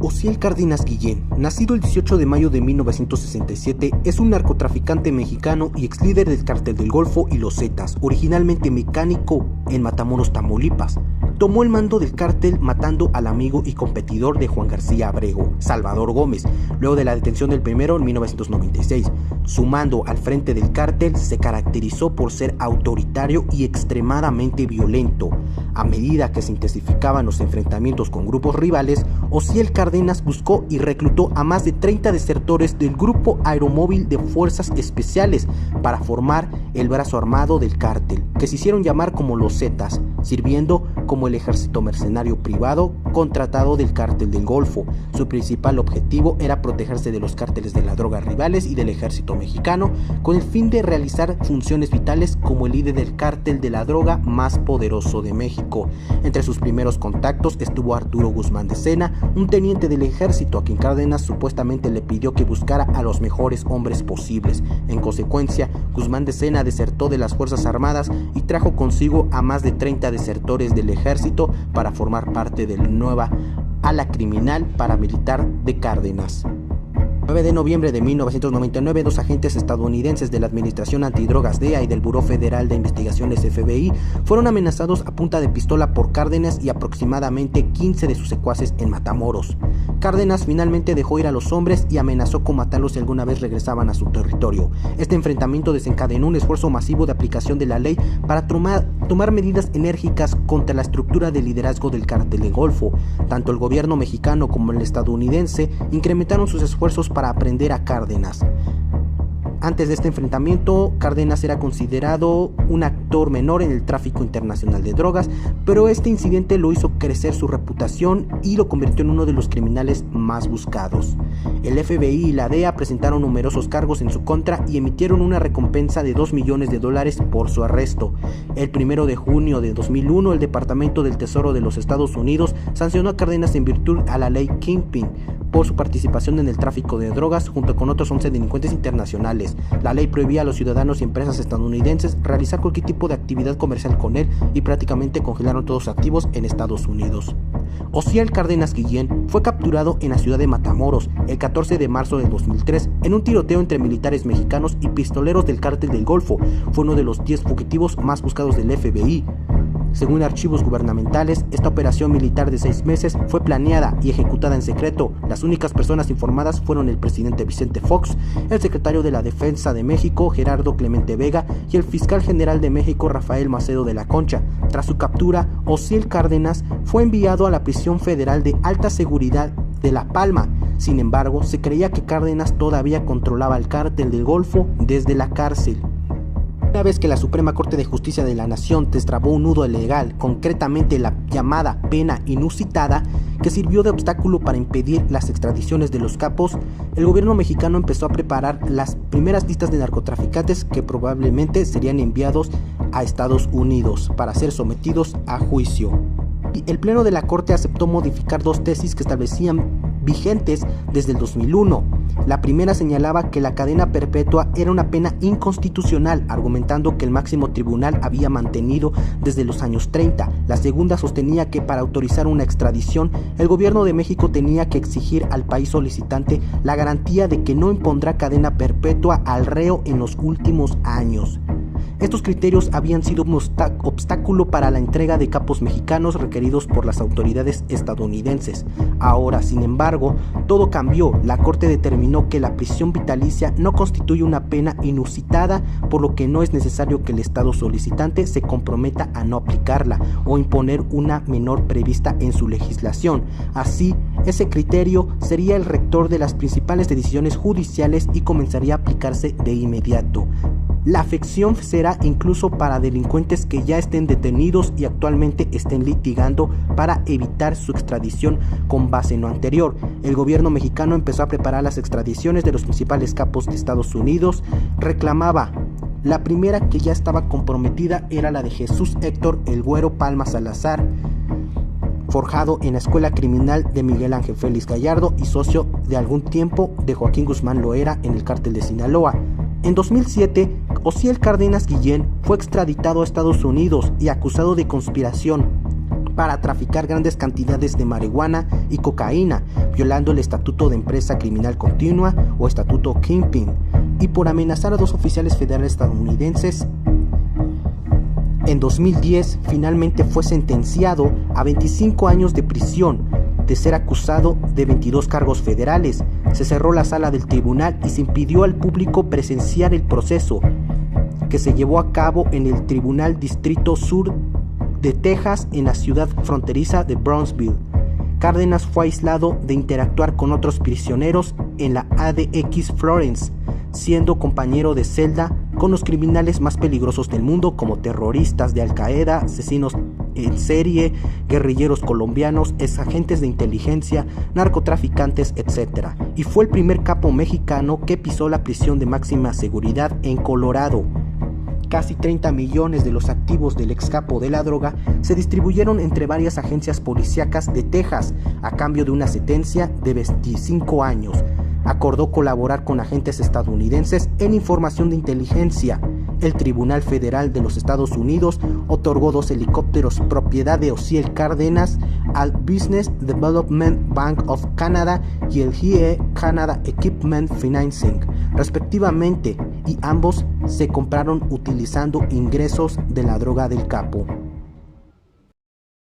Osiel Cárdenas Guillén, nacido el 18 de mayo de 1967, es un narcotraficante mexicano y ex líder del Cártel del Golfo y los Zetas, originalmente mecánico en Matamoros, Tamaulipas. Tomó el mando del cártel matando al amigo y competidor de Juan García Abrego, Salvador Gómez, luego de la detención del primero en 1996. Su mando al frente del cártel se caracterizó por ser autoritario y extremadamente violento. A medida que se intensificaban los enfrentamientos con grupos rivales, Osiel Cárdenas buscó y reclutó a más de 30 desertores del Grupo Aeromóvil de Fuerzas Especiales para formar el brazo armado del cártel, que se hicieron llamar como los Zetas, sirviendo como el ejército mercenario privado contratado del Cártel del Golfo. Su principal objetivo era protegerse de los cárteles de la droga rivales y del ejército mexicano, con el fin de realizar funciones vitales como el líder del cártel de la droga más poderoso de México. Entre sus primeros contactos estuvo Arturo Guzmán de Sena, un teniente del ejército a quien Cárdenas supuestamente le pidió que buscara a los mejores hombres posibles. En consecuencia, Guzmán de Sena desertó de las Fuerzas Armadas y trajo consigo a más de 30 desertores del ejército para formar parte de la nueva ala criminal paramilitar de Cárdenas. El 9 de noviembre de 1999, dos agentes estadounidenses de la Administración Antidrogas DEA y del Buró Federal de Investigaciones FBI fueron amenazados a punta de pistola por Cárdenas y aproximadamente 15 de sus secuaces en Matamoros. Cárdenas finalmente dejó ir a los hombres y amenazó con matarlos si alguna vez regresaban a su territorio. Este enfrentamiento desencadenó un esfuerzo masivo de aplicación de la ley para tomar medidas enérgicas contra la estructura de liderazgo del Cártel del Golfo. Tanto el gobierno mexicano como el estadounidense incrementaron sus esfuerzos para aprender a Cárdenas. Antes de este enfrentamiento, Cárdenas era considerado un actor menor en el tráfico internacional de drogas, pero este incidente lo hizo crecer su reputación y lo convirtió en uno de los criminales más buscados. El FBI y la DEA presentaron numerosos cargos en su contra y emitieron una recompensa de $2 millones por su arresto. El 1 de junio de 2001, el Departamento del Tesoro de los Estados Unidos sancionó a Cárdenas en virtud a la ley Kingpin por su participación en el tráfico de drogas junto con otros 11 delincuentes internacionales. La ley prohibía a los ciudadanos y empresas estadounidenses realizar cualquier tipo de actividad comercial con él y prácticamente congelaron todos sus activos en Estados Unidos. Osiel Cárdenas Guillén fue capturado en la ciudad de Matamoros el 14 de marzo de 2003 en un tiroteo entre militares mexicanos y pistoleros del Cártel del Golfo. Fue uno de los 10 fugitivos más buscados del FBI. Según archivos gubernamentales, esta operación militar de 6 meses fue planeada y ejecutada en secreto. Las únicas personas informadas fueron el presidente Vicente Fox, el secretario de la Defensa de México, Gerardo Clemente Vega, y el fiscal general de México, Rafael Macedo de la Concha. Tras su captura, Osiel Cárdenas fue enviado a la prisión federal de alta seguridad de La Palma. Sin embargo, se creía que Cárdenas todavía controlaba el Cártel del Golfo desde la cárcel. Una vez que la Suprema Corte de Justicia de la Nación destrabó un nudo legal, concretamente la llamada pena inusitada, que sirvió de obstáculo para impedir las extradiciones de los capos, el gobierno mexicano empezó a preparar las primeras listas de narcotraficantes que probablemente serían enviados a Estados Unidos para ser sometidos a juicio. El Pleno de la Corte aceptó modificar dos tesis que establecían vigentes desde el 2001. La primera señalaba que la cadena perpetua era una pena inconstitucional, argumentando que el máximo tribunal había mantenido desde los años 30. La segunda sostenía que para autorizar una extradición, el gobierno de México tenía que exigir al país solicitante la garantía de que no impondrá cadena perpetua al reo en los últimos años. Estos criterios habían sido un obstáculo para la entrega de capos mexicanos requeridos por las autoridades estadounidenses. Ahora, sin embargo, todo cambió. La Corte determinó que la prisión vitalicia no constituye una pena inusitada, por lo que no es necesario que el Estado solicitante se comprometa a no aplicarla o imponer una menor prevista en su legislación. Así, ese criterio sería el rector de las principales decisiones judiciales y comenzaría a aplicarse de inmediato. La afección será incluso para delincuentes que ya estén detenidos y actualmente estén litigando para evitar su extradición con base en lo anterior. El gobierno mexicano empezó a preparar las extradiciones de los principales capos de Estados Unidos. Reclamaba. La primera, que ya estaba comprometida, era la de Jesús Héctor El Güero Palma Salazar, forjado en la escuela criminal de Miguel Ángel Félix Gallardo y socio de algún tiempo de Joaquín Guzmán Loera en el Cártel de Sinaloa. En 2007, Osiel Cárdenas Guillén fue extraditado a Estados Unidos y acusado de conspiración. para traficar grandes cantidades de marihuana y cocaína, violando el Estatuto de Empresa Criminal Continua o Estatuto Kingpin, y por amenazar a 2 oficiales federales estadounidenses. En 2010, finalmente fue sentenciado a 25 años de prisión, de ser acusado de 22 cargos federales. Se cerró la sala del tribunal y se impidió al público presenciar el proceso, que se llevó a cabo en el Tribunal Distrito Sur de Texas, en la ciudad fronteriza de Brownsville. Cárdenas fue aislado de interactuar con otros prisioneros en la ADX Florence, siendo compañero de celda con los criminales más peligrosos del mundo, como terroristas de Al Qaeda, asesinos en serie, guerrilleros colombianos, exagentes de inteligencia, narcotraficantes, etc. Y fue el primer capo mexicano que pisó la prisión de máxima seguridad en Colorado. Casi 30 millones de los activos del ex capo de la droga se distribuyeron entre varias agencias policíacas de Texas a cambio de una sentencia de 25 años. Acordó colaborar con agentes estadounidenses en información de inteligencia. El Tribunal Federal de los Estados Unidos otorgó 2 helicópteros propiedad de Osiel Cárdenas al Business Development Bank of Canada y el GE Canada Equipment Financing, respectivamente, y ambos se compraron utilizando ingresos de la droga del capo.